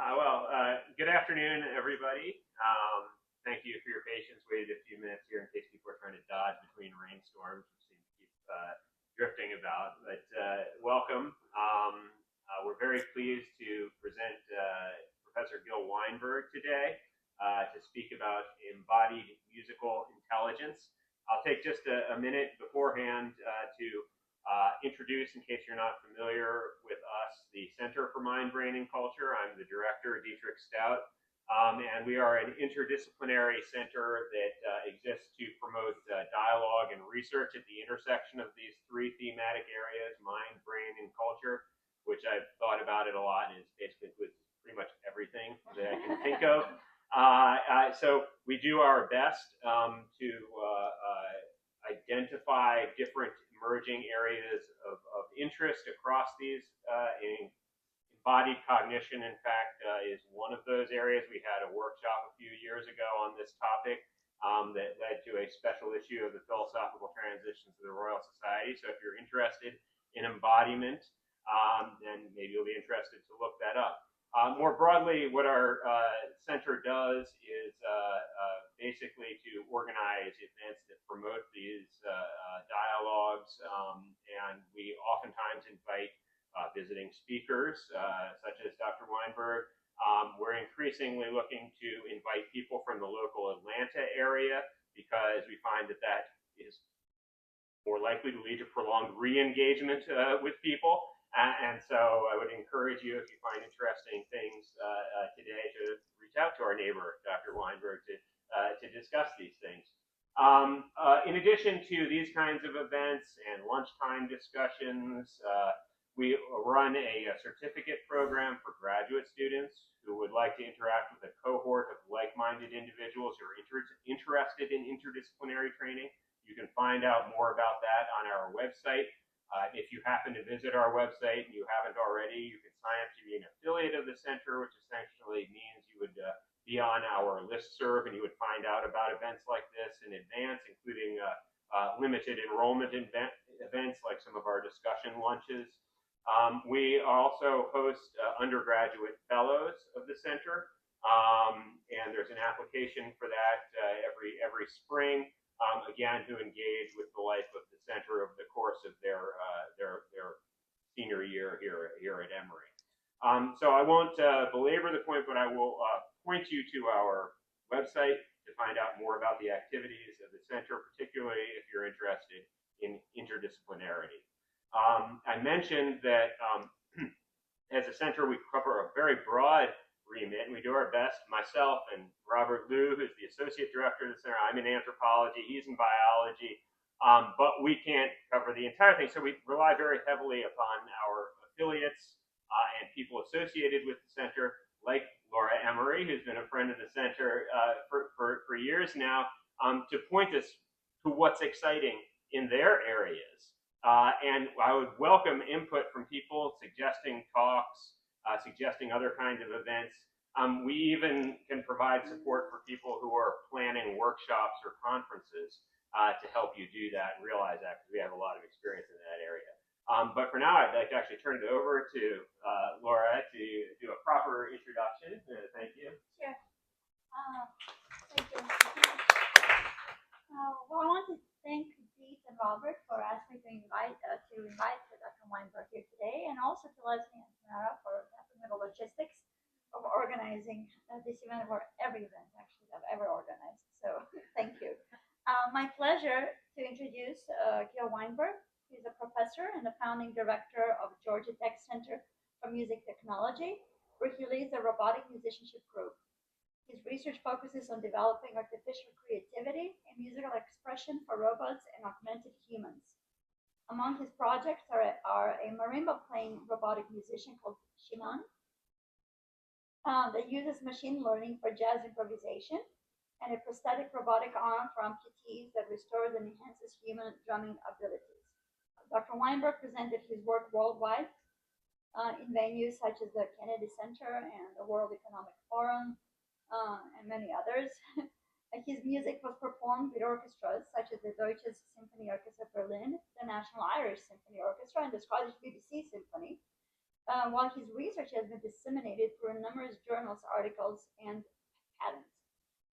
Good afternoon, everybody. Thank you for your patience. Waited a few minutes here in case people are trying to dodge between rainstorms, which seem to keep drifting about. But welcome. We're very pleased to present Professor Gil Weinberg today to speak about embodied musical intelligence. I'll take just a minute beforehand to introduce, in case you're not familiar with us, the Center for Mind, Brain, and Culture. I'm the director, Dietrich Stout, and we are an interdisciplinary center that exists to promote dialogue and research at the intersection of these three thematic areas, mind, brain, and culture, which I've thought about it a lot, and it's basically includes pretty much everything that I can think of. So we do our best to identify different emerging areas of interest across these. Embodied cognition, in fact, is one of those areas. We had a workshop a few years ago on this topic that led to a special issue of the Philosophical Transitions of the Royal Society. So if you're interested in embodiment, then maybe you'll be interested to look that up. More broadly, what our center does is basically to organize events that promote these dialogues, and we oftentimes invite visiting speakers, such as Dr. Weinberg. We're increasingly looking to invite people from the local Atlanta area because we find that that is more likely to lead to prolonged re-engagement with people. And so I would encourage you, if you find interesting things today, to reach out to our neighbor, Dr. Weinberg, to discuss these things. In addition to these kinds of events and lunchtime discussions, we run a certificate program for graduate students who would like to interact with a cohort of like-minded individuals who are interested in interdisciplinary training. You can find out more about that on our website. If you happen to visit our website and you haven't already, you can sign up to be an affiliate of the center, which essentially means you would be on our listserv and you would find out about events like this in advance, including limited enrollment events like some of our discussion lunches. We also host undergraduate fellows of the center, and there's an application for that every spring. Again, to engage with the life of the center over the course of their senior year here at Emory. So I won't belabor the point, but I will point you to our website to find out more about the activities of the center, particularly if you're interested in interdisciplinarity. I mentioned that as a center, we cover a very broad remit, and we do our best. Myself and Robert Liu, who's the associate director of the center, I'm in anthropology, he's in biology, but we can't cover the entire thing. So we rely very heavily upon our affiliates and people associated with the center, like Laura Emmery, who's been a friend of the center for years now, to point us to what's exciting in their areas. And I would welcome input from people suggesting talks, suggesting other kinds of events. We even can provide support for people who are planning workshops or conferences to help you do that and realize that, because we have a lot of experience in that area. But for now, I'd like to actually turn it over to Laura to do a proper introduction. Thank you. Sure. Thank you. Well, I want to thank Pete and Robert for asking me to invite Dr. Weinberg here today, and also to Leslie and Tamara for helping with the logistics of organizing this event, or every event actually I've ever organized. So thank you. My pleasure to introduce Gil Weinberg. He's a professor and the founding director of Georgia Tech Center for Music Technology, where he leads the Robotic Musicianship Group. His research focuses on developing artificial creativity and musical expression for robots and augmented humans. Among his projects are a marimba playing robotic musician called Shimon that uses machine learning for jazz improvisation, and a prosthetic robotic arm for amputees that restores and enhances human drumming abilities. Dr. Weinberg presented his work worldwide in venues such as the Kennedy Center and the World Economic Forum, and many others. His music was performed with orchestras such as the Deutsche Symphony Orchestra Berlin, the National Irish Symphony Orchestra, and the Scottish BBC Symphony. while his research has been disseminated through numerous journals, articles, and patents.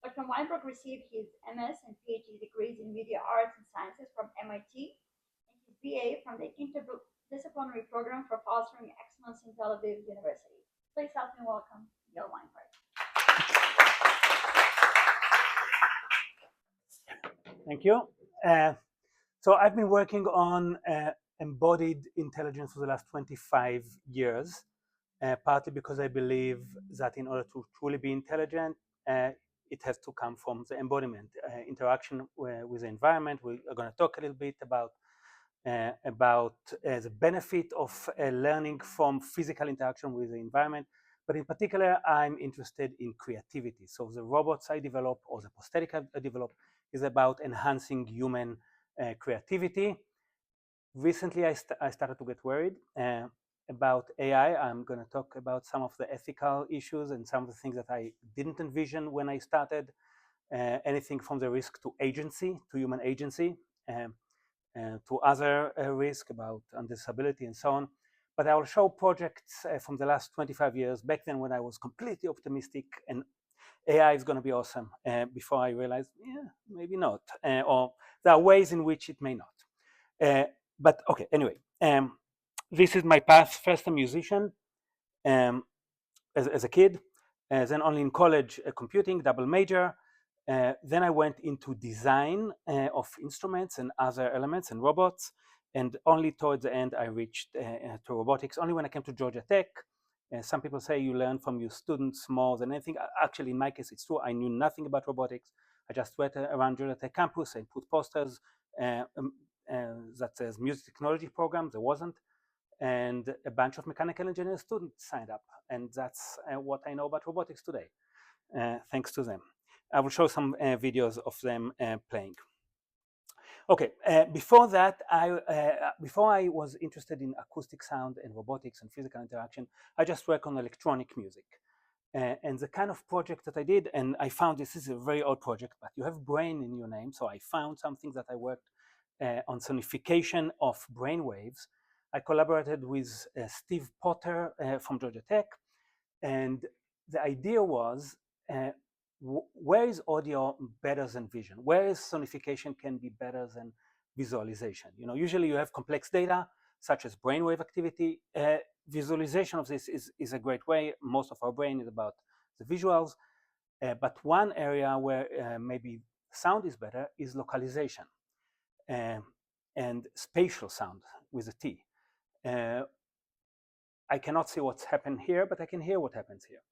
Dr. Weinberg received his MS and PhD degrees in media arts and sciences from MIT and his BA from the Interdisciplinary Program for Fostering Excellence in Tel Aviv University. Please help me welcome Gil Weinberg. Thank you. So I've been working on embodied intelligence for the last 25 years, partly because I believe that in order to truly be intelligent, it has to come from the embodiment, interaction with the environment. We are going to talk a little bit about the benefit of learning from physical interaction with the environment. But in particular, I'm interested in creativity. So the robots I develop or the prosthetic I develop is about enhancing human creativity. Recently, I started to get worried about AI. I'm going to talk about some of the ethical issues and some of the things that I didn't envision when I started. Anything from the risk to agency, to human agency, to other risk about disability and so on. But I will show projects from the last 25 years, back then when I was completely optimistic and AI is going to be awesome, before I realized, yeah, maybe not, or there are ways in which it may not. But okay, anyway, this is my path. First a musician as a kid, then only in college computing, double major. Then I went into design of instruments and other elements and robots, and only towards the end I reached to robotics, only when I came to Georgia Tech. Some people say you learn from your students more than anything. Actually, in my case, it's true. I knew nothing about robotics. I just went around Georgia Tech campus and put posters that says music technology program. There wasn't. And a bunch of mechanical engineering students signed up. And that's what I know about robotics today, thanks to them. I will show some videos of them playing. Okay, before that, before I was interested in acoustic sound and robotics and physical interaction, I just worked on electronic music. And the kind of project that I did, and I found this is a very old project, but you have brain in your name, so I found something that I worked on sonification of brain waves. I collaborated with Steve Potter from Georgia Tech, and the idea was, where is audio better than vision? Where is sonification can be better than visualization? You know, usually you have complex data, such as brainwave activity. Visualization of this is a great way. Most of our brain is about the visuals, but one area where maybe sound is better is localization and spatial sound with a T. I cannot see what's happened here, but I can hear what happens here.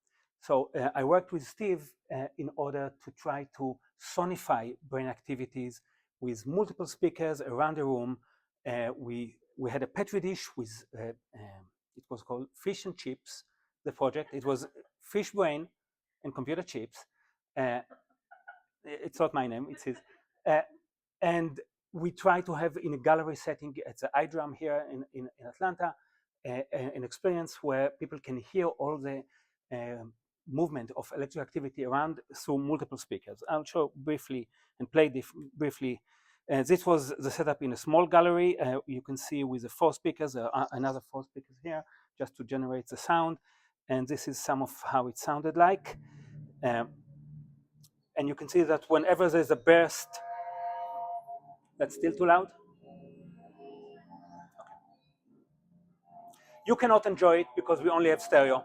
So I worked with Steve in order to try to sonify brain activities with multiple speakers around the room. We had a petri dish with, it was called Fish and Chips, the project. It was fish brain and computer chips. It's not my name, it's his. And we try to have in a gallery setting at the iDrum here in Atlanta, an experience where people can hear all the movement of electric activity around through multiple speakers. I'll show briefly and play briefly. This was the setup in a small gallery. You can see with the 4 speakers, another 4 speakers here, just to generate the sound. And this is some of how it sounded like. And you can see that whenever there's a burst, that's still too loud. You cannot enjoy it because we only have stereo.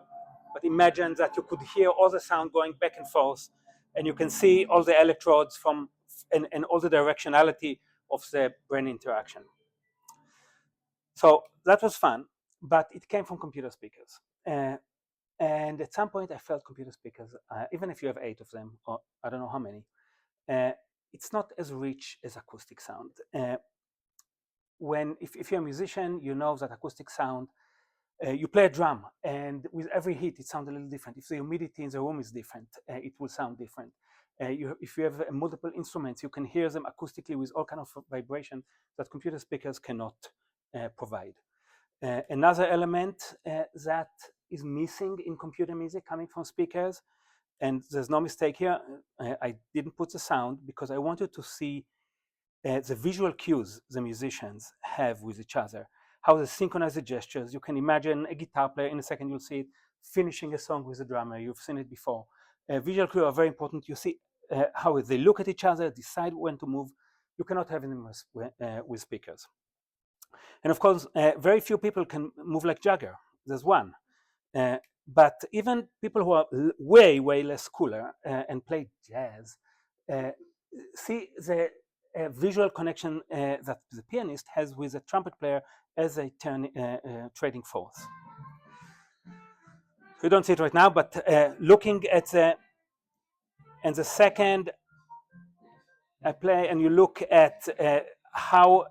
But imagine that you could hear all the sound going back and forth, and you can see all the electrodes from and all the directionality of the brain interaction. So that was fun, but it came from computer speakers. And at some point I felt computer speakers, even if you have 8 of them, or I don't know how many, it's not as rich as acoustic sound. If you're a musician, you know that acoustic sound, you play a drum, and with every hit, it sounds a little different. If the humidity in the room is different, it will sound different. If you have multiple instruments, you can hear them acoustically with all kind of vibration that computer speakers cannot provide. Another element that is missing in computer music coming from speakers, and there's no mistake here, I didn't put the sound because I wanted to see the visual cues the musicians have with each other. how they synchronize the gestures. You can imagine a guitar player, in a second you'll see it, finishing a song with a drummer. You've seen it before. Visual cues are very important. You see how they look at each other, decide when to move. You cannot have them with speakers. And of course, very few people can move like Jagger. There's one. But even people who are way, way less cooler and play jazz see the visual connection that the pianist has with the trumpet player as they turn trading force. You don't see it right now, but looking at the second I play, and you look at how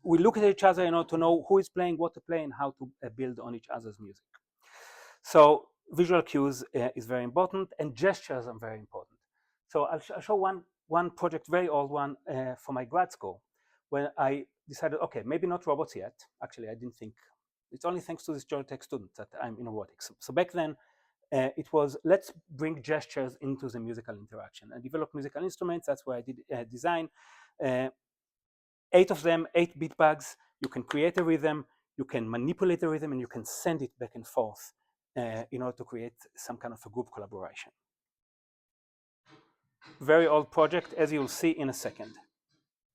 we look at each other, to know who is playing, what to play, and how to build on each other's music. So visual cues is very important, and gestures are very important. So I'll show one project, very old one, for my grad school, when I decided, okay, maybe not robots yet. Actually, I didn't think. It's only thanks to this Georgia Tech student that I'm in robotics. So back then, it was, let's bring gestures into the musical interaction. I developed musical instruments. That's where I did design. 8 of them, 8 beat bugs. You can create a rhythm, you can manipulate the rhythm, and you can send it back and forth in order to create some kind of a group collaboration. Very old project, as you'll see in a second.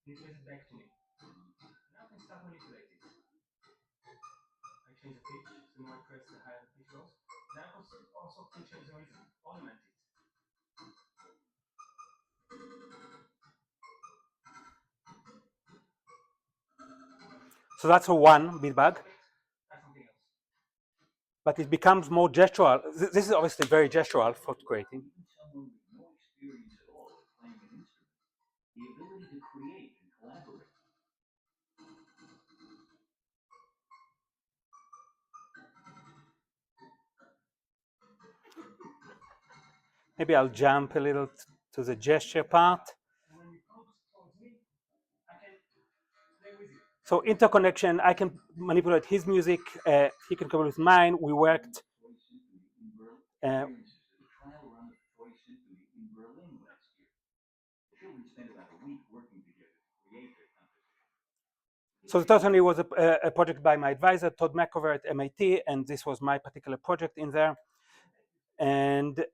It plays it back to me. Now I can start manipulating. I change the pitch, so the more I press, the higher the pitch goes. Now I also can change the rhythm, augment it. So that's a one beat bug. That's something else. But it becomes more gestural. This is obviously very gestural for creating. Someone with no experience at all playing an instrument, the ability to create and collaborate. Maybe I'll jump a little to the gesture part. When you come towards me, I can play with you. So interconnection, I can manipulate his music, he can come with mine. We worked. So certainly was a project by my advisor, Todd McCover at MIT, and this was my particular project in there. And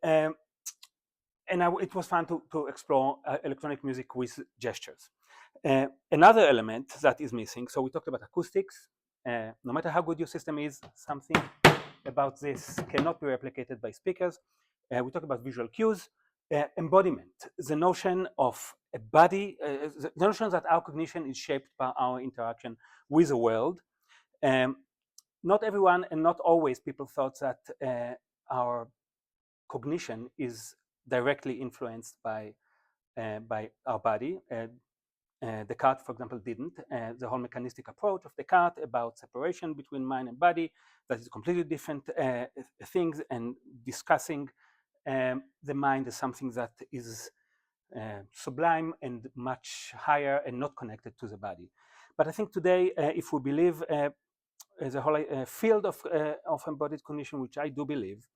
it was fun to explore electronic music with gestures. Another element that is missing, so we talked about acoustics. No matter how good your system is, something about this cannot be replicated by speakers. We talked about visual cues. Embodiment, the notion of a body, the notion that our cognition is shaped by our interaction with the world. Not everyone and not always people thought that our cognition is directly influenced by our body. Descartes, for example, didn't. The whole mechanistic approach of Descartes about separation between mind and body, that is completely different things, and discussing the mind as something that is sublime and much higher and not connected to the body. But I think today, if we believe the whole field of embodied cognition, which I do believe,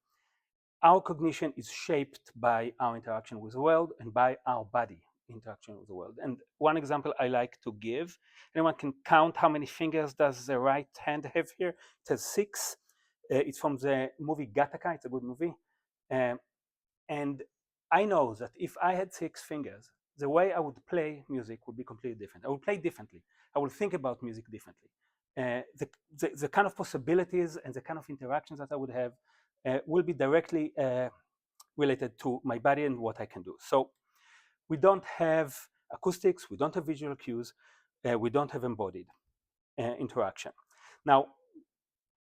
our cognition is shaped by our interaction with the world and by our body interaction with the world. And one example I like to give, anyone can count how many fingers does the right hand have here? It has 6. It's from the movie Gattaca. It's a good movie. And I know that if I had 6 fingers, the way I would play music would be completely different. I would play differently. I would think about music differently. The kind of possibilities and the kind of interactions that I would have will be directly related to my body and what I can do. So we don't have acoustics, we don't have visual cues, we don't have embodied interaction. Now,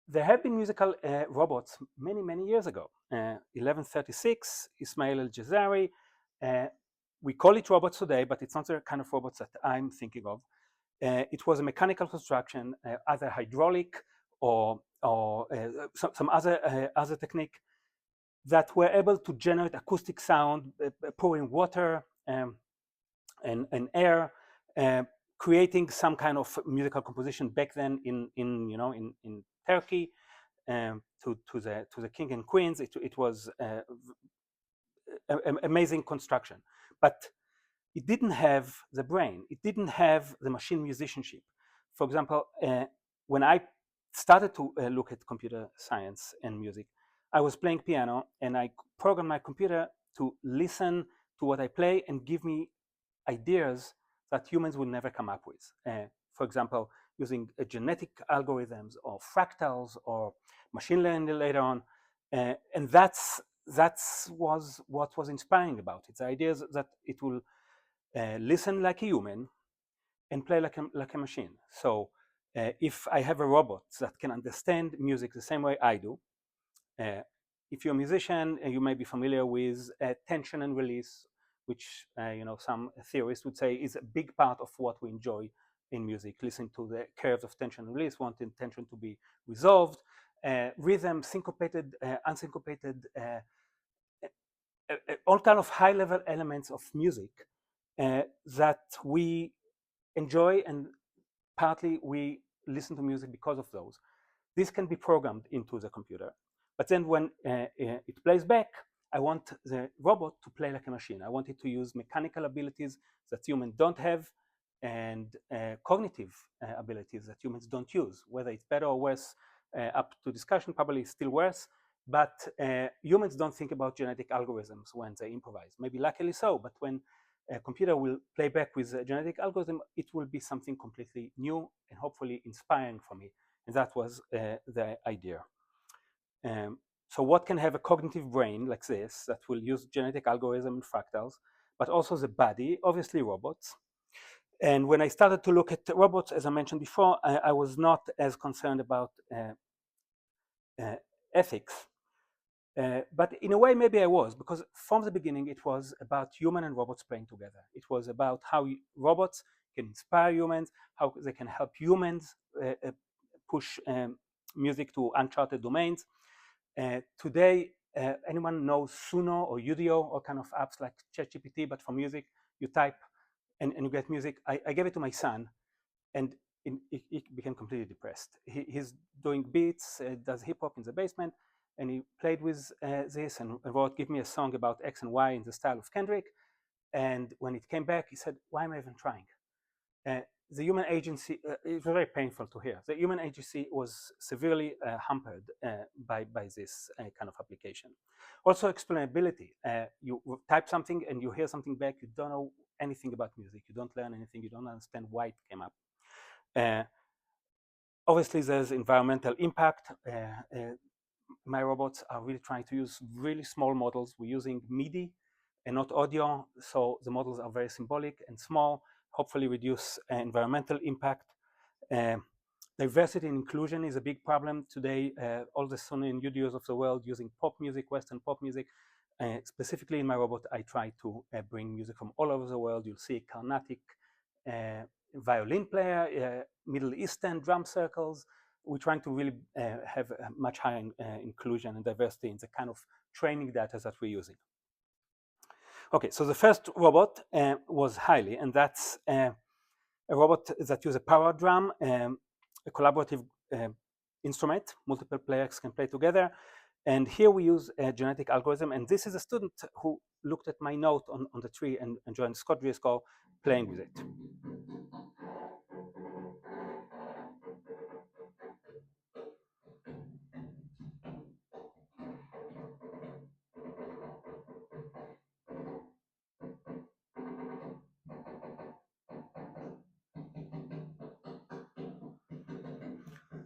there have been musical robots many, many years ago. 1136, Ismail El-Jazari. We call it robots today, but it's not the kind of robots that I'm thinking of. It was a mechanical construction, either hydraulic or some other technique that were able to generate acoustic sound, pouring water and air, creating some kind of musical composition back then in Turkey to the king and queens. It was amazing construction, but it didn't have the brain. It didn't have the machine musicianship. For example, when I started to look at computer science and music, I was playing piano, and I programmed my computer to listen to what I play and give me ideas that humans would never come up with. For example, using genetic algorithms or fractals or machine learning later on. And that's was what was inspiring about it. The idea is that it will listen like a human and play like a machine. So if I have a robot that can understand music the same way I do, if you're a musician, you may be familiar with tension and release, which some theorists would say is a big part of what we enjoy in music. Listen to the curves of tension and release, wanting tension to be resolved. Rhythm, syncopated, unsyncopated, all kind of high-level elements of music that we enjoy, and partly we listen to music because of those. This can be programmed into the computer. But then when it plays back, I want the robot to play like a machine. I want it to use mechanical abilities that humans don't have, and cognitive abilities that humans don't use. Whether it's better or worse, up to discussion, probably still worse. But humans don't think about genetic algorithms when they improvise. Maybe luckily so, but when a computer will play back with a genetic algorithm, it will be something completely new and hopefully inspiring for me. And that was the idea. So what can have a cognitive brain like this that will use genetic algorithm and fractals, but also the body, obviously robots. And when I started to look at robots, as I mentioned before, I was not as concerned about ethics. But in a way, maybe I was, because from the beginning, it was about human and robots playing together. It was about how robots can inspire humans, how they can help humans push music to uncharted domains. Today, anyone knows Suno or Udio, or kind of apps like ChatGPT, but for music, you type and you get music. I gave it to my son, and he became completely depressed. He's doing beats, does hip hop in the basement, and he played with this and wrote, "Give me a song about X and Y in the style of Kendrick." And when it came back, he said, "Why am I even trying?" The human agency, it was very painful to hear. The human agency was severely hampered by this kind of application. Also, explainability. You type something and you hear something back, you don't know anything about music, you don't learn anything, you don't understand why it came up. Obviously, there's environmental impact. My robots are really trying to use really small models. We're using MIDI and not audio, so the models are very symbolic and small, hopefully reduce environmental impact. Diversity and inclusion is a big problem today. All the Sony and Udios of the world using pop music, Western pop music. Specifically in my robot, I try to bring music from all over the world. You'll see Carnatic violin player, Middle Eastern drum circles. We're trying to really have a much higher inclusion and diversity in the kind of training data that we're using. Okay, so the first robot was Hailey, and that's a robot that uses a power drum, a collaborative instrument. Multiple players can play together. And here we use a genetic algorithm. And this is a student who looked at my note on the tree and joined Scott Driscoll playing with it.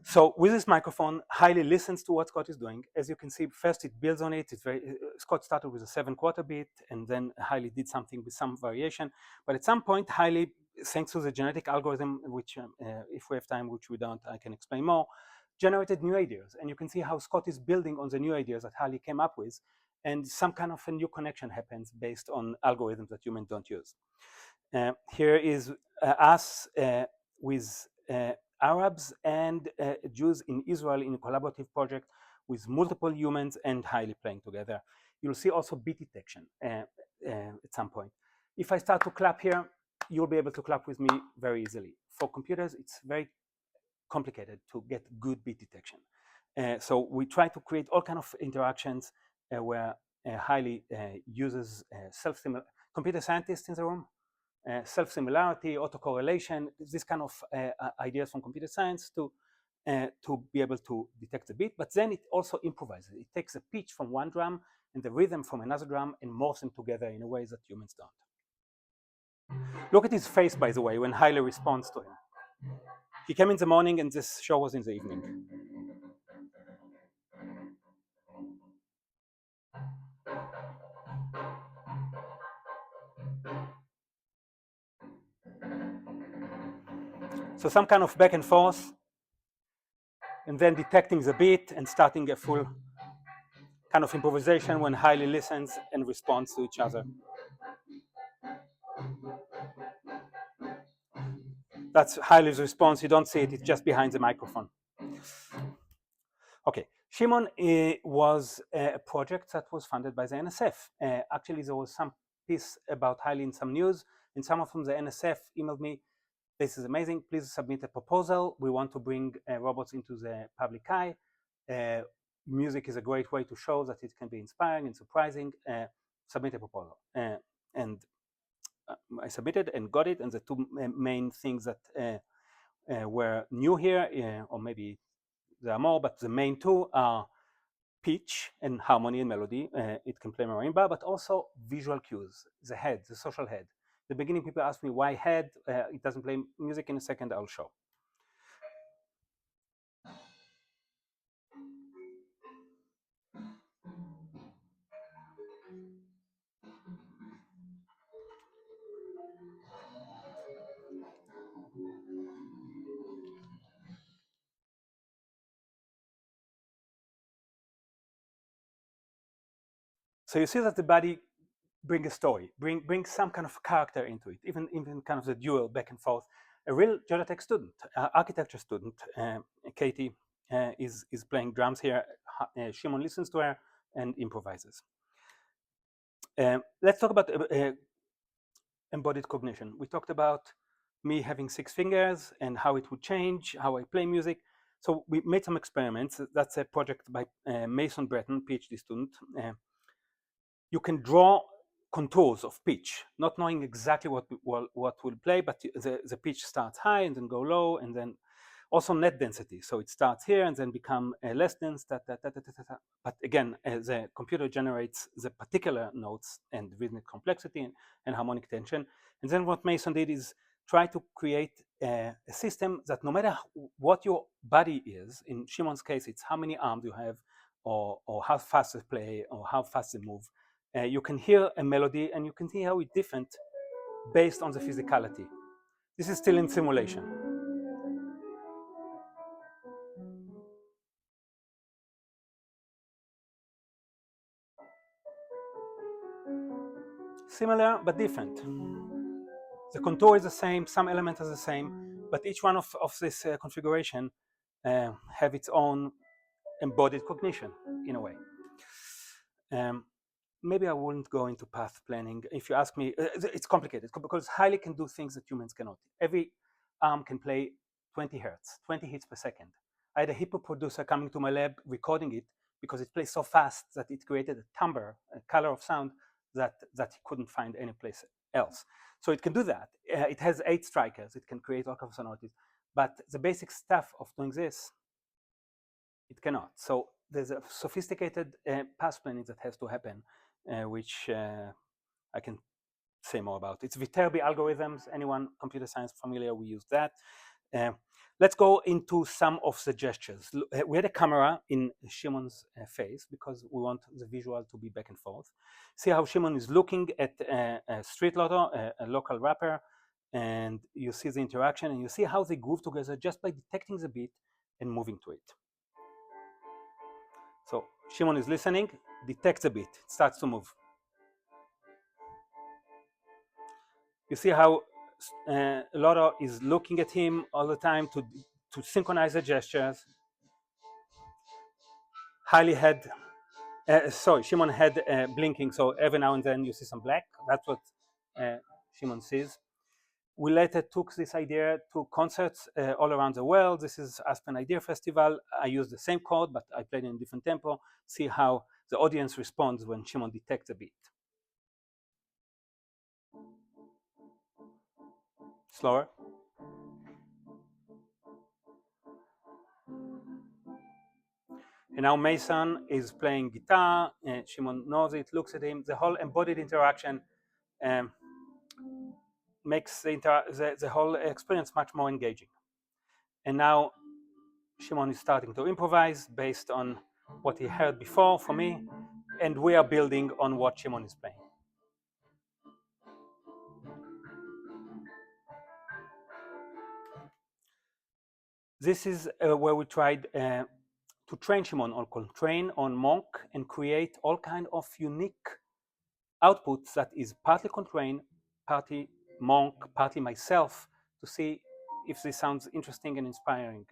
So with this microphone, Hailey listens to what Scott is doing. As you can see, first it builds on it. It's very Scott started with a 7/4 beat, and then Hailey did something with some variation. But at some point, Hailey, thanks to the genetic algorithm, which if we have time, which we don't, I can explain more, generated new ideas. And you can see how Scott is building on the new ideas that Hailey came up with, and some kind of a new connection happens based on algorithms that humans don't use. Here is us with Arabs and Jews in Israel in a collaborative project with multiple humans and Hailey playing together. You'll see also beat detection at some point. If I start to clap here, you'll be able to clap with me very easily. For computers, it's very complicated to get good beat detection. So we try to create all kinds of interactions where Hailey uses computer scientists in the room, self-similarity, autocorrelation, this kind of ideas from computer science to to be able to detect the beat, but then it also improvises. It takes a pitch from one drum and the rhythm from another drum and morphs them together in a way that humans don't. Look at his face, by the way, when Haile responds to him. He came in the morning and this show was in the evening. So some kind of back and forth, and then detecting the beat and starting a full kind of improvisation when Haile listens and responds to each other. That's Haile's response. You don't see it, it's just behind the microphone. Okay, Shimon was a project that was funded by the NSF. Actually, there was some piece about Haile in some news, and someone from the NSF emailed me, this is amazing, please submit a proposal. We want to bring robots into the public eye. Music is a great way to show that it can be inspiring and surprising. Submit a proposal. And I submitted and got it, and the two main things that were new here, or maybe there are more, but the main two are pitch and harmony and melody. It can play marimba, but also visual cues, the head, the social head. At the beginning, people ask me why head. It doesn't play music. In a second, I'll show. So you see that the body bring a story, bring some kind of character into it, even kind of the dual back and forth. A real Georgia Tech student, architecture student, Katie, is playing drums here. Shimon listens to her and improvises. Let's talk about embodied cognition. We talked about me having 6 fingers and how it would change, how I play music. So we made some experiments. That's a project by Mason Breton, PhD student. You can draw contours of pitch, not knowing exactly what will play, but the pitch starts high and then go low, and then also net density. So it starts here and then become less dense. But again, the computer generates the particular notes and rhythmic complexity and harmonic tension. And then what Mason did is try to create a system that no matter what your body is, in Shimon's case, it's how many arms you have, or how fast they play, or how fast they move. You can hear a melody and you can see how it's different based on the physicality. This is still in simulation. Similar but different. The contour is the same, some elements are the same, but each one of this configuration have its own embodied cognition in a way. Maybe I wouldn't go into path planning. If you ask me, it's complicated because Haile can do things that humans cannot. Every arm can play 20 hertz, 20 hits per second. I had a hip hop producer coming to my lab recording it because it plays so fast that it created a timbre, a color of sound that he couldn't find anyplace else. So it can do that. It has 8 strikers. It can create all kinds of sonorities. But the basic stuff of doing this, it cannot. So there's a sophisticated path planning that has to happen, which I can say more about. It's Viterbi algorithms. Anyone computer science familiar, we use that. Let's go into some of the gestures. We had a camera in Shimon's face because we want the visual to be back and forth. See how Shimon is looking at a street lotto, a local rapper, and you see the interaction and you see how they groove together just by detecting the beat and moving to it. So Shimon is listening, detects a beat, it starts to move. You see how Lotto is looking at him all the time to synchronize the gestures. Shimon had blinking, so every now and then you see some black. That's what Shimon sees. We later took this idea to concerts all around the world. This is Aspen Idea Festival. I used the same chord, but I played in a different tempo. See how the audience responds when Shimon detects a beat. Slower. And now Mason is playing guitar, and Shimon knows it, looks at him. The whole embodied interaction um, makes the whole experience much more engaging. And now Shimon is starting to improvise based on what he heard before for me, and we are building on what Shimon is playing. This is where we tried to train Shimon or train on Monk and create all kind of unique outputs that is partly constrained, partly Monk, partly myself, to see if this sounds interesting and inspiring.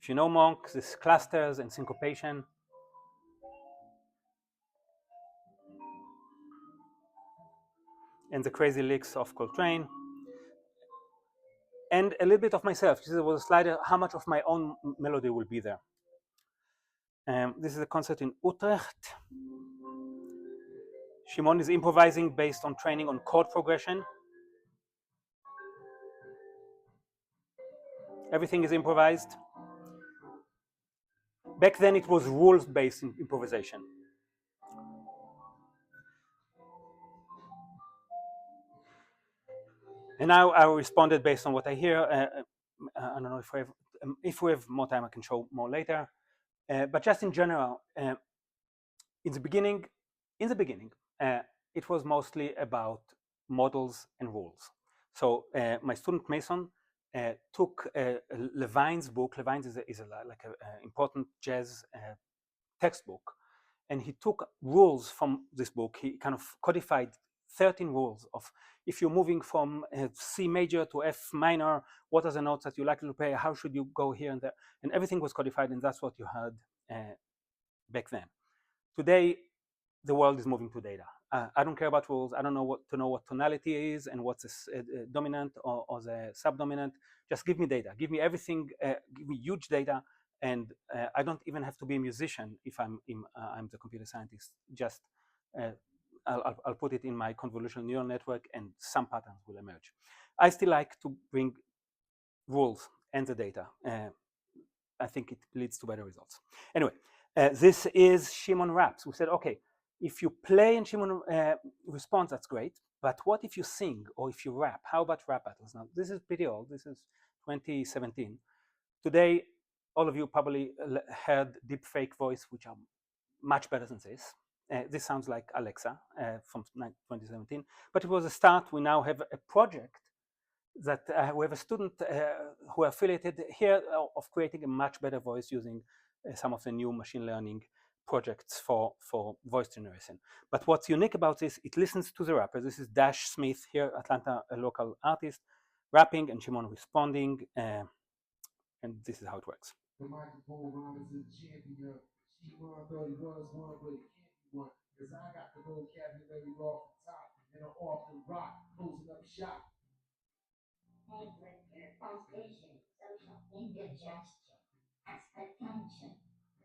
If you know Monk, this clusters and syncopation. And the crazy licks of Coltrane. And a little bit of myself. This was a slide how much of my own melody will be there. This is a concert in Utrecht. Shimon is improvising based on training on chord progression. Everything is improvised. Back then it was rules-based improvisation. And now I responded based on what I hear. I don't know if we have more time, I can show more later. But just in general, in the beginning, it was mostly about models and rules. So my student Mason took Levine's book. Levine's is like an important jazz textbook, and he took rules from this book. He kind of codified 13 rules of if you're moving from C major to F minor, what are the notes that you like to play, how should you go here and there, and everything was codified, and that's what you had back then. Today, the world is moving to data. I don't care about rules. I don't know what tonality is and what's the dominant or the subdominant. Just give me data. Give me everything. Give me huge data, and I don't even have to be a musician if I'm the computer scientist. Just I'll put it in my convolutional neural network, and some patterns will emerge. I still like to bring rules and the data. I think it leads to better results. Anyway, this is Shimon raps. We said, okay, if you play and Shimon responds, that's great. But what if you sing or if you rap? How about rap battles? Now, this is pretty old. This is 2017. Today, all of you probably heard deepfake voice, which are much better than this. This sounds like Alexa from 2017. But it was a start. We now have a project that we have a student who are affiliated here of creating a much better voice using some of the new machine learning projects for voice generation. But what's unique about this, it listens to the rapper. This is Dash Smith here, Atlanta, a local artist, rapping and Shimon responding, and this is how it works. The microphone rhyme is a champion. Shimon thought he was one, but he can't be one. Cause I got the vocabulary off the top and I'm off the rock, closing up shop. Your frustration, social indigestion, ask attention.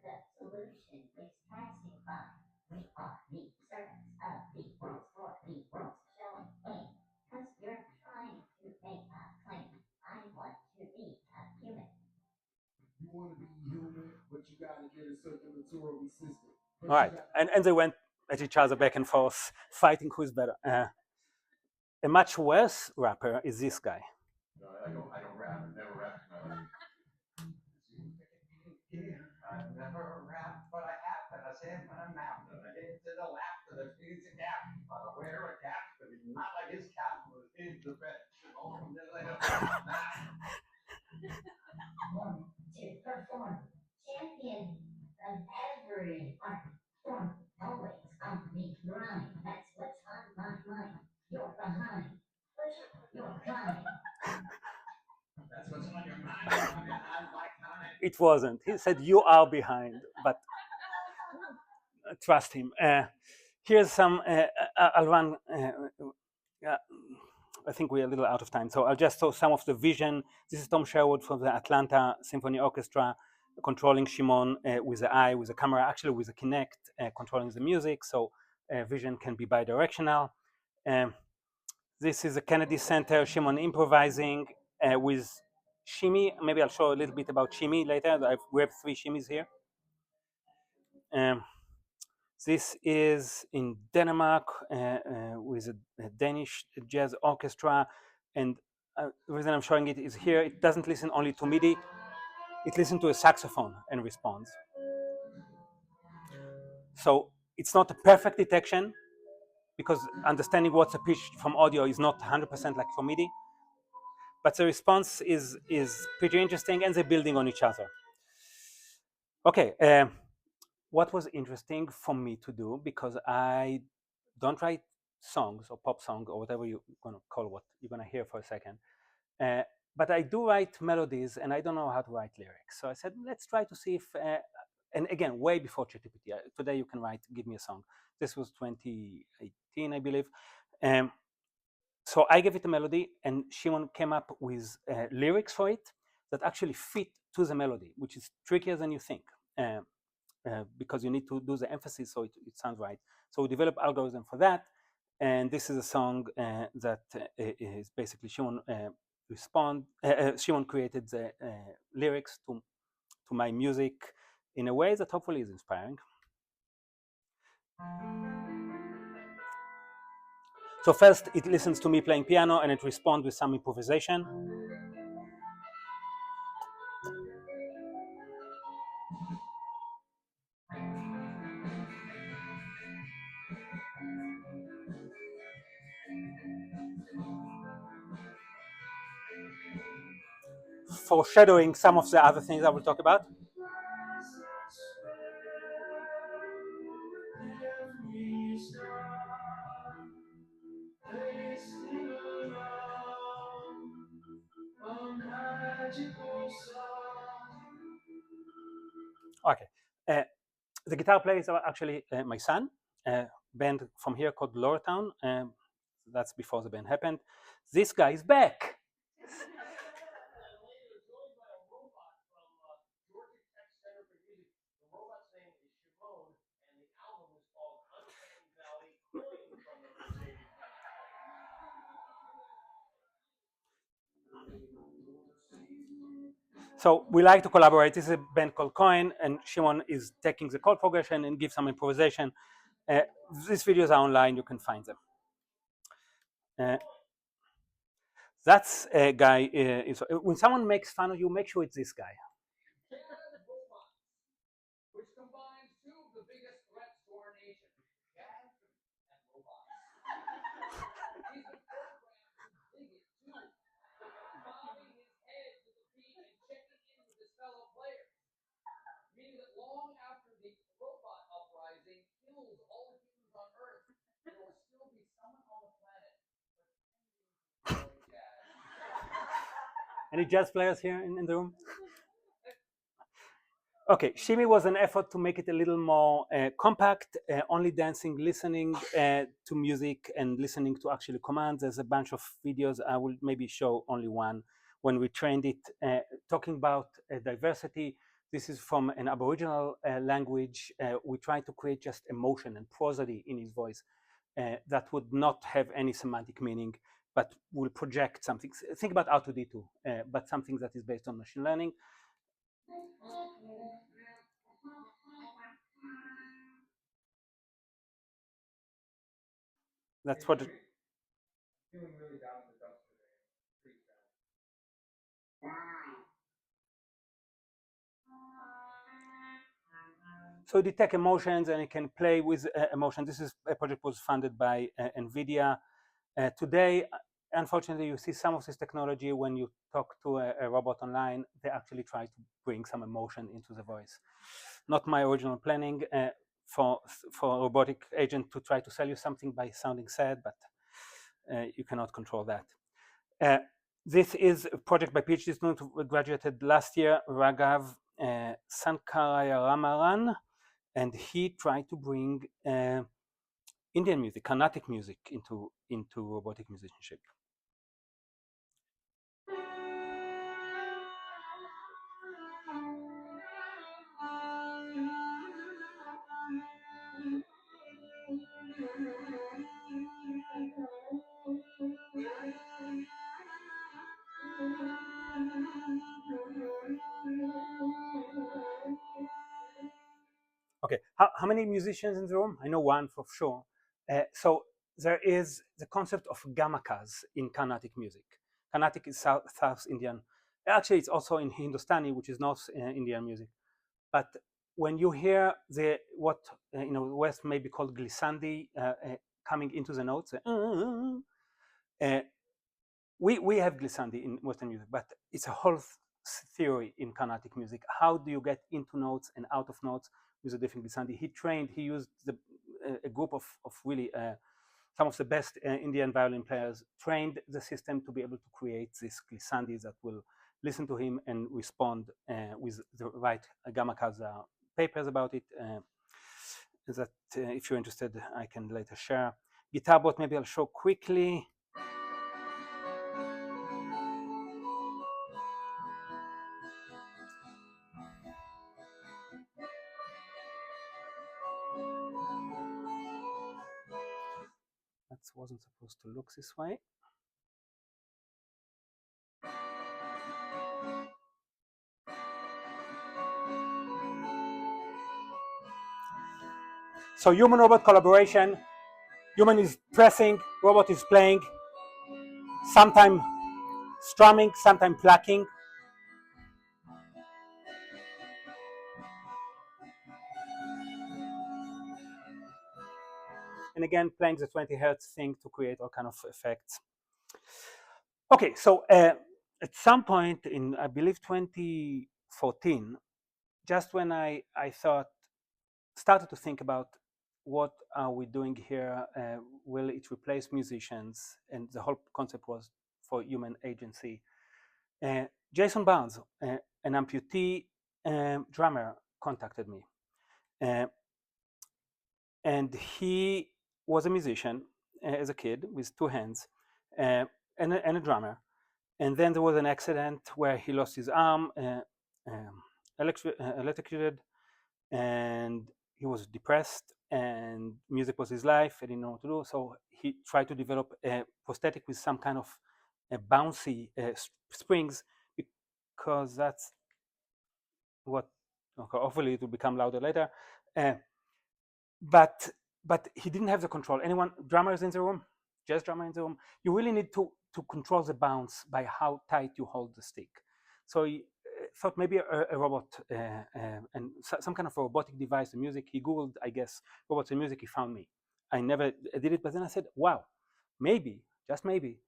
The solution is passing by. We are the servants of the world for the world's showing aim. Cause you're trying to make a claim. I want to be a human. You want to be human, but you gotta get a circulatory system. All right, and they went at each other back and forth, fighting who's better. A much worse rapper is this guy. No, I don't rap. I've never rapped in my life. I've never rapped, but I have, and I say it when I'm out. I get to the left, and there's things a gap. I don't wear a cap, but it's not like his cap was in the bed. To perform, champion of every art form, always on the grind. That's what's on my mind. You're behind. Push your kind. That's what's on your mind. It wasn't. He said you are behind, but trust him. Here's some. I'll run. I think we're a little out of time, so I'll just show some of the vision. This is Tom Sherwood from the Atlanta Symphony Orchestra, controlling Shimon with the eye, with the camera, actually with the Kinect, controlling the music. So vision can be bidirectional. This is a Kennedy Center, Shimon improvising with shimmy. Maybe I'll show a little bit about shimmy later. We have 3 shimmies here. This is in Denmark with a Danish jazz orchestra. And the reason I'm showing it is here, it doesn't listen only to MIDI, it listens to a saxophone and responds. So it's not a perfect detection, because understanding what's a pitch from audio is not 100% like for MIDI. But the response is pretty interesting, and they're building on each other. Okay, what was interesting for me to do, because I don't write songs or pop song or whatever you're going to call what you're going to hear for a second, but I do write melodies, and I don't know how to write lyrics. So I said, let's try to see if, and again, way before ChatGPT. Today you can write, give me a song. This was 2018, I believe. So I gave it a melody, and Shimon came up with lyrics for it that actually fit to the melody, which is trickier than you think, because you need to do the emphasis so it sounds right. So we developed algorithm for that, and this is a song that is basically Shimon Shimon created the lyrics to my music in a way that hopefully is inspiring. So first it listens to me playing piano, and it responds with some improvisation. Foreshadowing some of the other things I will talk about. Okay, the guitar player is actually my son, a band from here called Lower Town. That's before the band happened. This guy is back. So we like to collaborate. This is a band called Coin, and Shimon is taking the chord progression and gives some improvisation. These videos are online, you can find them. That's a guy, when someone makes fun of you, make sure it's this guy. Which combines 2 of the biggest threats to our nation, jazz and robots. He's been programmed to dig it too, bobbing his head to the beat and checking in with his fellow players, meaning that long after the robot uprising kills all humans on Earth, there will still be someone on the planet pretending to play jazz. Any jazz players here in the room? Okay, Shimmy was an effort to make it a little more compact, only dancing, listening to music and listening to actually commands. There's a bunch of videos. I will maybe show only one when we trained it, talking about diversity. This is from an Aboriginal language. We try to create just emotion and prosody in his voice that would not have any semantic meaning, but will project something. Think about R2D2, but something that is based on machine learning. That's what. Feeling really down in the dumps today. Pretty sad. So detect emotions, and it can play with emotion. This is a project was funded by NVIDIA. Today, unfortunately, you see some of this technology when you talk to a robot online, they actually try to bring some emotion into the voice. Not my original planning for a robotic agent to try to sell you something by sounding sad, but you cannot control that. This is a project by PhD student who graduated last year, Raghav Sankarayaramaran, and he tried to bring Indian music, Carnatic music into robotic musicianship. Okay, how many musicians in the room? I know one for sure. So there is the concept of gamakas in Carnatic music. Carnatic is South Indian. Actually, it's also in Hindustani, which is North Indian music. But when you hear what in the West may be called glissandi coming into the notes, we have glissandi in Western music, but it's a whole theory in Carnatic music. How do you get into notes and out of notes with a different glissandi? He used a group of really some of the best Indian violin players, trained the system to be able to create these glissandis that will listen to him and respond with the right gamakas. Papers about it that if you're interested, I can later share. Guitar bot, maybe I'll show quickly. That wasn't supposed to look this way. So human-robot collaboration. Human is pressing, robot is playing, sometimes strumming, sometimes plucking. And again, playing the 20 hertz thing to create all kind of effects. Okay, so at some point in, I believe, 2014, just when I started to think about what are we doing here, will it replace musicians? And the whole concept was for human agency. Jason Barnes, an amputee drummer, contacted me. And he was a musician as a kid with two hands and a drummer. And then there was an accident where he lost his arm, electrocuted, and he was depressed, and music was his life. He didn't know what to do. So he tried to develop a prosthetic with some kind of bouncy springs, because that's what, okay, hopefully it will become louder later. But he didn't have the control. Anyone, drummers in the room, jazz drummer in the room, you really need to control the bounce by how tight you hold the stick. So he thought maybe a robot and some kind of a robotic device, the music. He Googled, I guess, robots and music. He found me. I never did it, but then I said, wow, maybe, just maybe,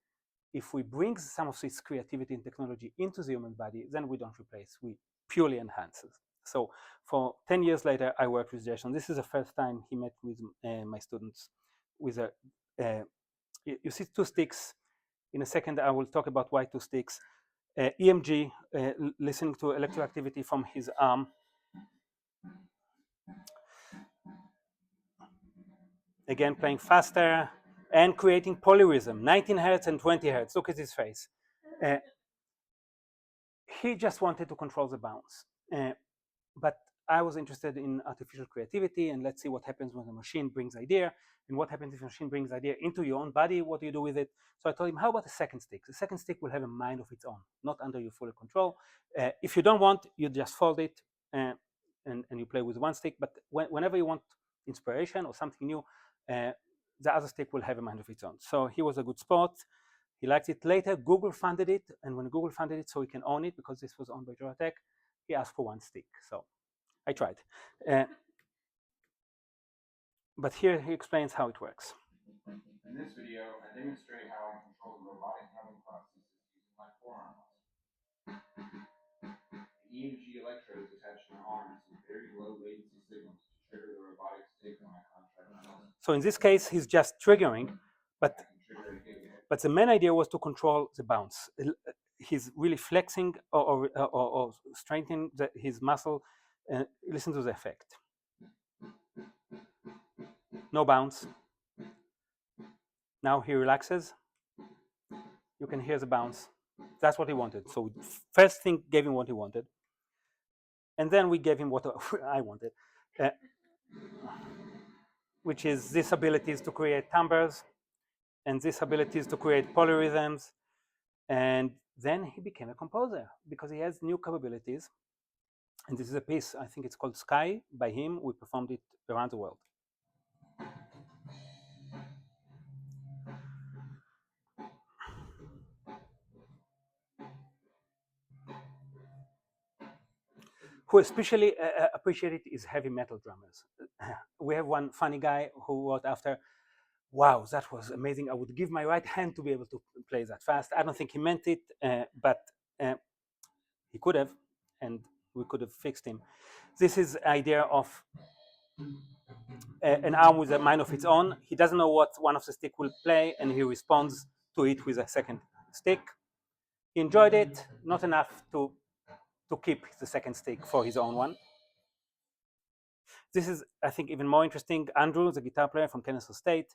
if we bring some of this creativity and technology into the human body, then we don't replace, we purely enhance it. So for 10 years later, I worked with Jason. This is the first time he met with my students with a, you see two sticks. In a second, I will talk about why two sticks. EMG, listening to electroactivity from his arm. Again, playing faster and creating polyrhythm, 19 hertz and 20 hertz. Look at his face. He just wanted to control the bounce. But I was interested in artificial creativity, and let's see what happens when the machine brings idea, and what happens if the machine brings idea into your own body. What do you do with it? So I told him, how about a second stick? The second stick will have a mind of its own, not under your full control. If you don't want, you just fold it and you play with one stick. But whenever you want inspiration or something new, the other stick will have a mind of its own. So he was a good sport. He liked it. Later, Google funded it, and when Google funded it so he can own it, because this was owned by Georgia Tech, he asked for one stick. So I tried. But here he explains how it works. In this video, I demonstrate how I control the robotic drumming processes using my forearm muscle. The EMG electrodes attached to my arm send very low latency signals to trigger the robotics take on my contract muscle. So in this case, he's just triggering, but the main idea was to control the bounce. He's really flexing or strengthening his muscle. Listen to the effect. No bounce. Now he relaxes. You can hear the bounce. That's what he wanted. So we first thing gave him what he wanted, and then we gave him what I wanted, which is these abilities to create timbres and these abilities to create polyrhythms. And then he became a composer because he has new capabilities. And this is a piece, I think it's called Sky by him. We performed it around the world. Who especially appreciate it is heavy metal drummers. We have one funny guy who wrote after, wow, that was amazing. I would give my right hand to be able to play that fast. I don't think he meant it, but he could have, and we could have fixed him. This is idea of an arm with a mind of its own. He doesn't know what one of the stick will play, and he responds to it with a second stick. He enjoyed it, not enough to keep the second stick for his own one. This is, I think, even more interesting. Andrew, the guitar player from Kansas State,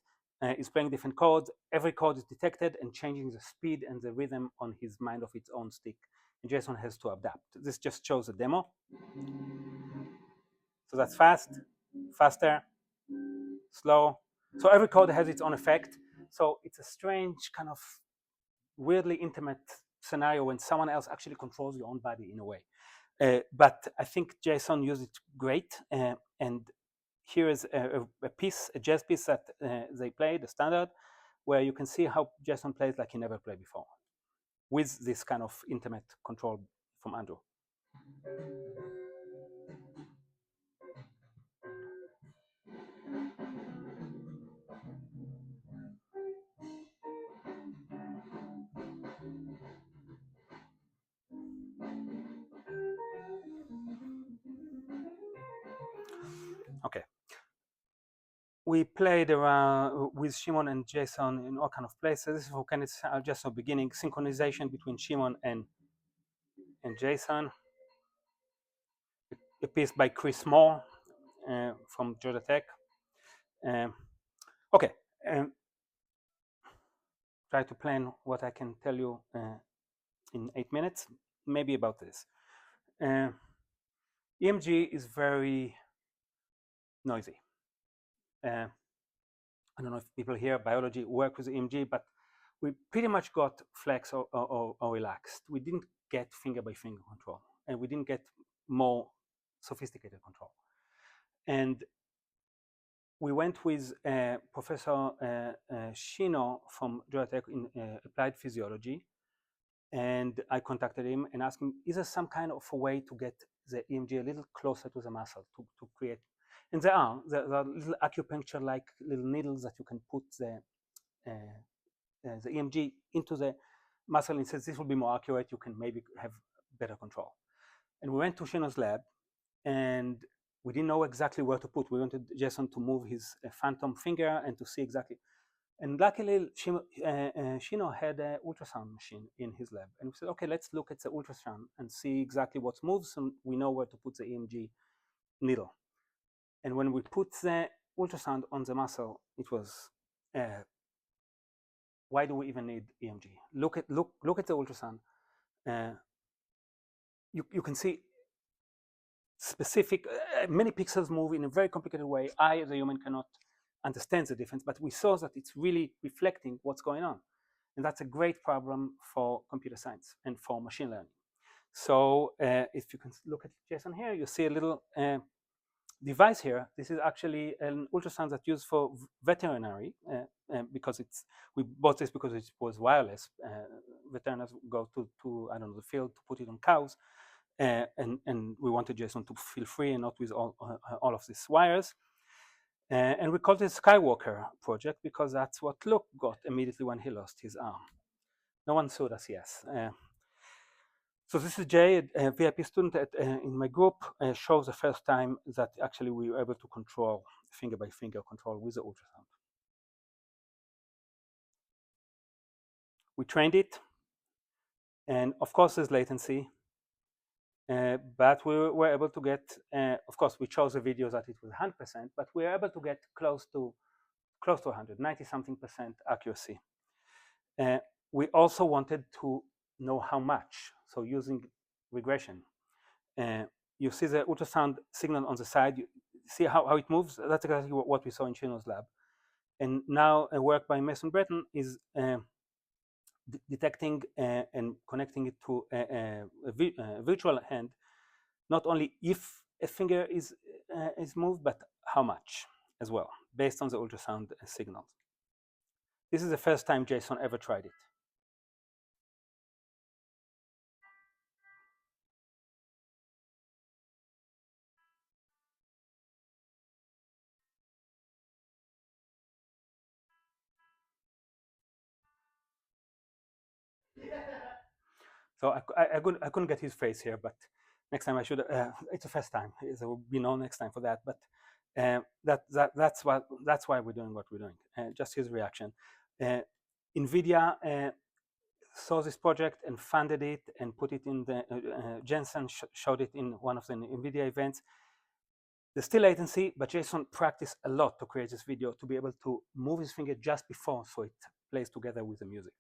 is playing different chords. Every chord is detected and changing the speed and the rhythm on his mind of its own stick. And Jason has to adapt. This just shows a demo. So that's fast, faster, slow. So every chord has its own effect. So it's a strange kind of weirdly intimate scenario when someone else actually controls your own body in a way. But I think Jason used it great. And here is a piece, a jazz piece that they played, a standard, where you can see how Jason plays like he never played before, with this kind of intimate control from Andrew. Okay. We played around with Shimon and Jason in all kind of places. This is for kind of just a beginning synchronization between Shimon and Jason. A piece by Chris Moore from Georgia Tech. Okay, try to plan what I can tell you in 8 minutes, maybe about this. EMG is very noisy. I don't know if people here, biology, work with EMG, but we pretty much got flex or relaxed. We didn't get finger by finger control, and we didn't get more sophisticated control. And we went with Professor Shino from Georgia Tech in applied physiology, and I contacted him and asked him, is there some kind of a way to get the EMG a little closer to the muscle to create? And there are little acupuncture-like little needles that you can put the EMG into the muscle and says this will be more accurate, you can maybe have better control. And we went to Shino's lab, and we didn't know exactly where to put. We wanted Jason to move his phantom finger and to see exactly. And luckily, Shino had an ultrasound machine in his lab. And we said, okay, let's look at the ultrasound and see exactly what moves, and we know where to put the EMG needle. And when we put the ultrasound on the muscle, it was, why do we even need EMG? Look at the ultrasound. You can see specific, many pixels move in a very complicated way. I, as a human, cannot understand the difference, but we saw that it's really reflecting what's going on. And that's a great problem for computer science and for machine learning. So if you can look at Jason here, you see a little device here. This is actually an ultrasound that's used for veterinary because we bought this because it was wireless. Veterinarians go to I don't know, the field to put it on cows. And we wanted Jason to feel free and not with all of these wires. And we called it Skywalker project because that's what Luke got immediately when he lost his arm. No one sued us, yes. So this is Jay, a VIP student in my group, shows the first time that actually we were able to control finger by finger control with the ultrasound. We trained it, and of course there's latency, but we were able to get, of course we chose a video that it was 100%, but we were able to get close to 100, 90-something% accuracy. We also wanted to know how much, so using regression. You see the ultrasound signal on the side, you see how it moves. That's exactly what we saw in Shino's lab. And now a work by Mason Breton is detecting and connecting it to a virtual hand not only if a finger is moved, but how much as well, based on the ultrasound signals. This is the first time Jason ever tried it. So I couldn't get his face here, but next time I should. It's the first time. There will be no next time for that. But that's why we're doing what we're doing. Just his reaction. NVIDIA saw this project and funded it and put it in the Jensen showed it in one of the NVIDIA events. There's still latency, but Jason practiced a lot to create this video to be able to move his finger just before, so it plays together with the music.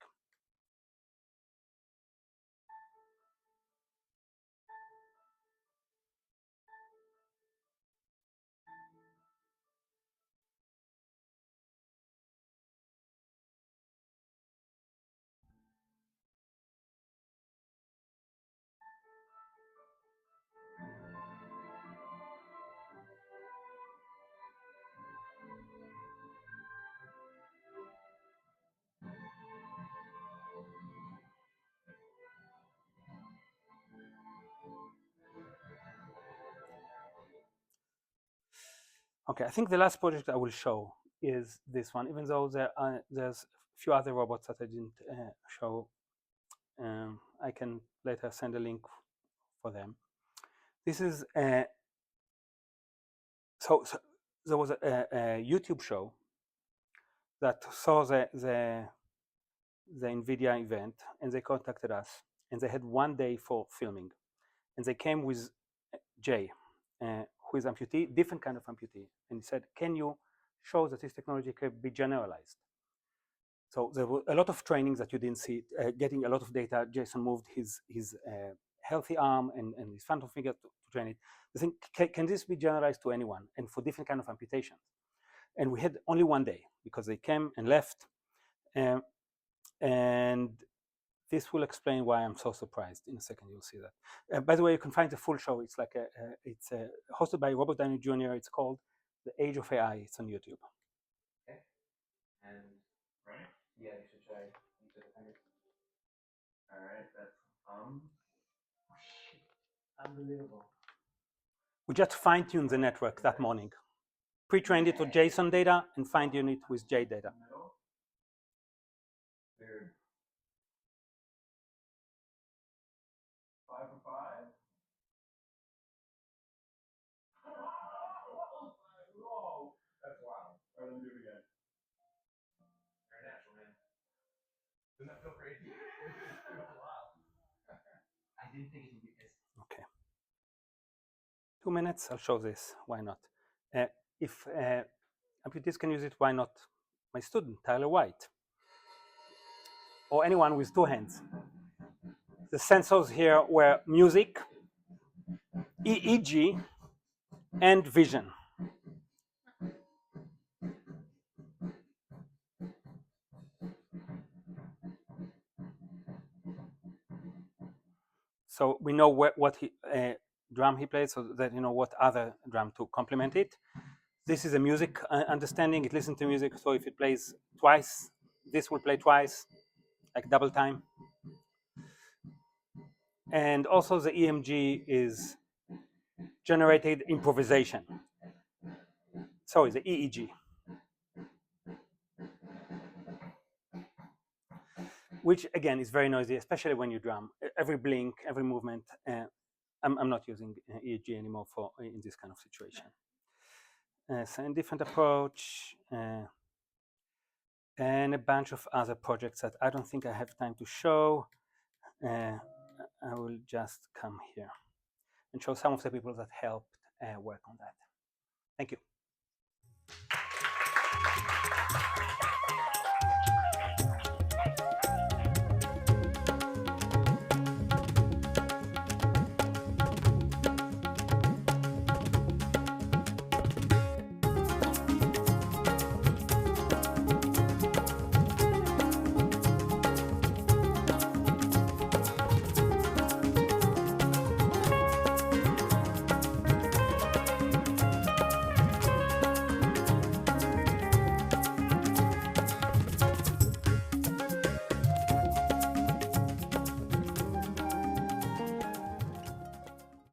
Okay, I think the last project I will show is this one, even though there's a few other robots that I didn't show. I can later send a link for them. This is so there was a YouTube show that saw the NVIDIA event, and they contacted us, and they had 1 day for filming, and they came with Jay, who is amputee, different kind of amputee, and he said, "Can you show that this technology can be generalized?" So there were a lot of trainings that you didn't see, getting a lot of data. Jason moved his healthy arm and his phantom finger to train it. The thing, can this be generalized to anyone and for different kind of amputations? And we had only 1 day because they came and left. And this will explain why I'm so surprised. In a second, you'll see that. By the way, you can find the full show. It's like it's hosted by Robert Downey Jr. It's called The Age of AI. It's on YouTube. Okay. And ready? Yeah, you should try each of the fingers. All right, that's unbelievable. We just fine-tuned the network that morning. Pre-trained it with JSON data and fine-tuned it with J data. Dude. 5 for 5. Whoa, that's wild. All right, let me do it again. Very natural, man. Doesn't that feel crazy? Wow. I didn't think it would be this. Okay. 2 minutes, I'll show this. Why not? If amputees can use it, why not my student, Tyler White? Or anyone with 2 hands. The sensors here were music, EEG, and vision. So we know what drum he plays, so that you know what other drum to complement it. This is a music understanding. It listens to music, so if it plays twice, this will play twice, like double time. And also the EMG is generated improvisation. Sorry, the EEG. Which again is very noisy, especially when you drum. Every blink, every movement. I'm not using EEG anymore for in this kind of situation. So a different approach, and a bunch of other projects that I don't think I have time to show. I will just come here and show some of the people that helped work on that. Thank you.